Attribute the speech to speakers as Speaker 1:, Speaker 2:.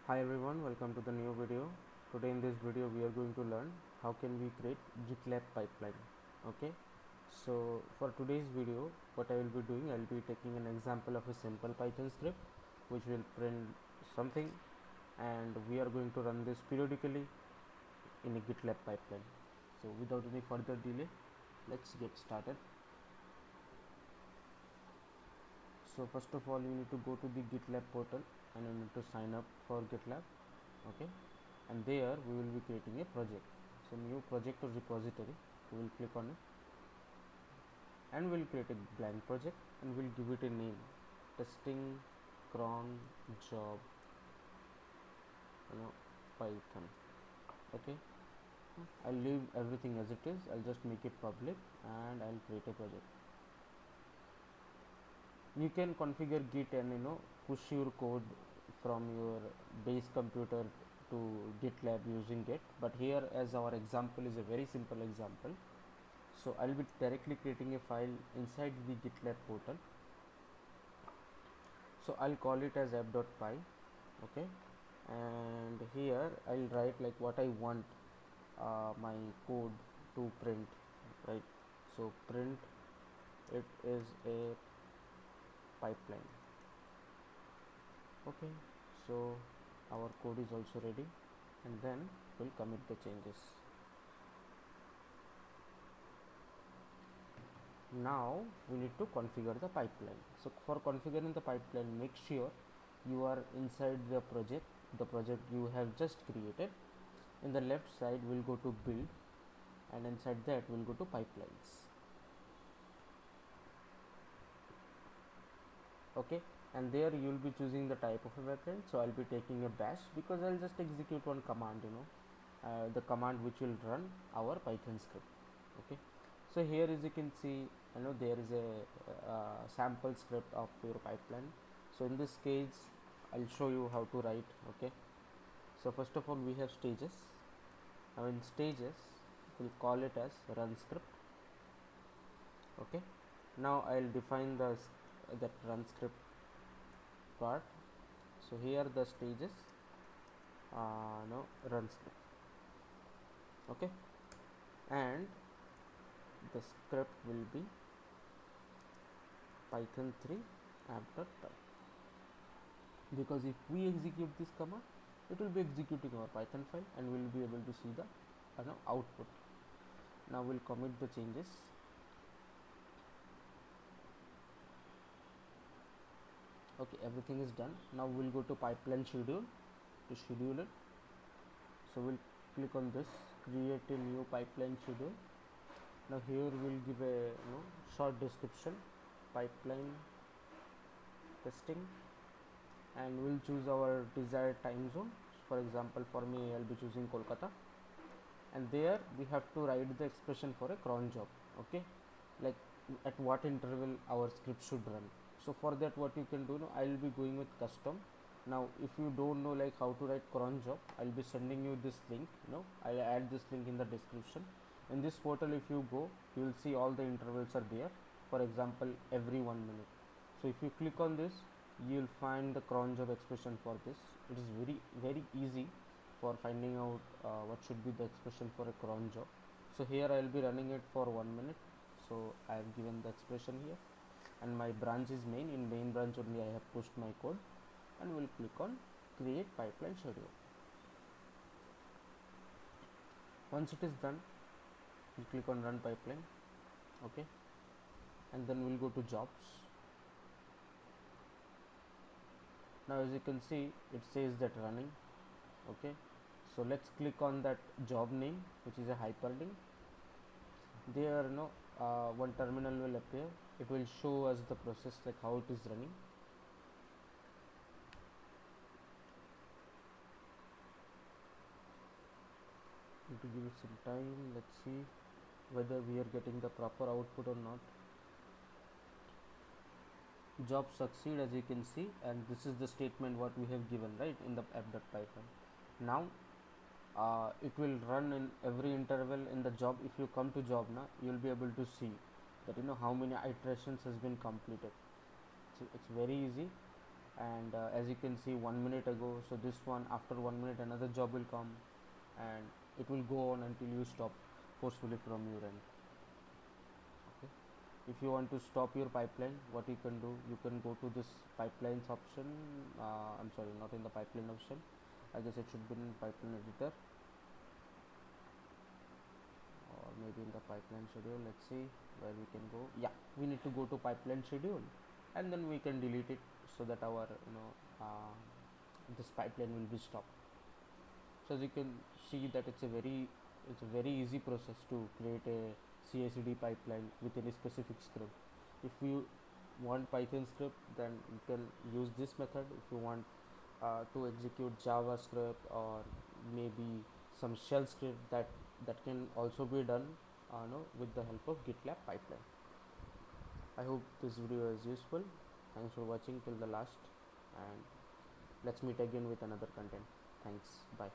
Speaker 1: Hi everyone, welcome to the new video. Today in this video we are going to learn how can we create GitLab pipeline. Okay, so for today's video what I will be doing, I will be taking an example of a simple Python script which will print something, and we are going to run this periodically in a GitLab pipeline. So without any further delay, let's get started. So first of all, you need to go to the GitLab portal and you need to sign up for GitLab. Okay, and there we will be creating a project. So new project or repository, we will click on it and we'll create a blank project and we'll give it a name, testing cron job Python. Okay, I'll leave everything as it is. I'll just make it public and I'll create a project. You can configure git and push your code from your base computer to GitLab using Git, but here as our example is a very simple example, so I'll be directly creating a file inside the GitLab portal. So I'll call it as app.py. Okay, and here I'll write like what I want my code to print, right? So print it is a pipeline. Okay, so our code is also ready, and then we'll commit the changes. Now we need to configure the pipeline. So for configuring the pipeline, make sure you are inside the project you have just created. In the left side we'll go to build, and inside that we'll go to pipelines. Okay, and there you will be choosing the type of a backend. So I'll be taking a bash because I'll just execute one command, the command which will run our Python script. Okay, so here as you can see, there is a sample script of your pipeline. So in this case I'll show you how to write. Okay, so first of all we have stages. Now in stages we'll call it as run script. Okay, now I'll define that run script part. So here the stages run script. Okay, and the script will be python 3 app.py, because if we execute this command it will be executing our Python file and we'll be able to see the output. Now we'll commit the changes. Okay, everything is done. Now we'll go to pipeline schedule to schedule it. So we'll click on this, create a new pipeline schedule. Now here we'll give a short description, pipeline testing, and we'll choose our desired time zone. For example, for me I'll be choosing Kolkata, and there we have to write the expression for a cron job. Okay, like at what interval our script should run. So for that what you can do, I will be going with custom. Now if you don't know like how to write cron job, I'll be sending you this link. I'll add this link in the description. In this portal if you go, you will see all the intervals are there. For example, every 1 minute. So if you click on this, you will find the cron job expression for this. It is very easy for finding out what should be the expression for a cron job. So here I will be running it for 1 minute. So I have given the expression here, and my branch is main. In main branch only I have pushed my code, and we'll click on create pipeline schedule. Once it is done, we'll click on run pipeline. Okay, and then we'll go to jobs. Now as you can see it says that running. Okay, so let's click on that job name, which is a hyperlink. There one terminal will appear. It will show us the process, like how it is running. Need to give it some time. Let's see whether we are getting the proper output or not. Job succeed, as you can see, and this is the statement what we have given right in the app.py file. Now it will run in every interval in the job. If you come to job now, you will be able to see that how many iterations has been completed. So it's very easy, and as you can see 1 minute ago, so this one, after 1 minute another job will come, and it will go on until you stop forcefully from your end. Okay. If you want to stop your pipeline, what you can do, you can go to this pipelines option. I'm sorry, not in the pipeline option, I guess it should be in pipeline editor, or maybe in the pipeline schedule. Let's see where we can go. Yeah, we need to go to pipeline schedule, and then we can delete it so that our this pipeline will be stopped. So as you can see that it's a very easy process to create a CI/CD pipeline with any specific script. If you want Python script, then you can use this method. If you want to execute JavaScript or maybe some shell script, that can also be done no, with the help of GitLab pipeline. I hope this video is useful. Thanks for watching till the last, and let's meet again with another content. Thanks. Bye.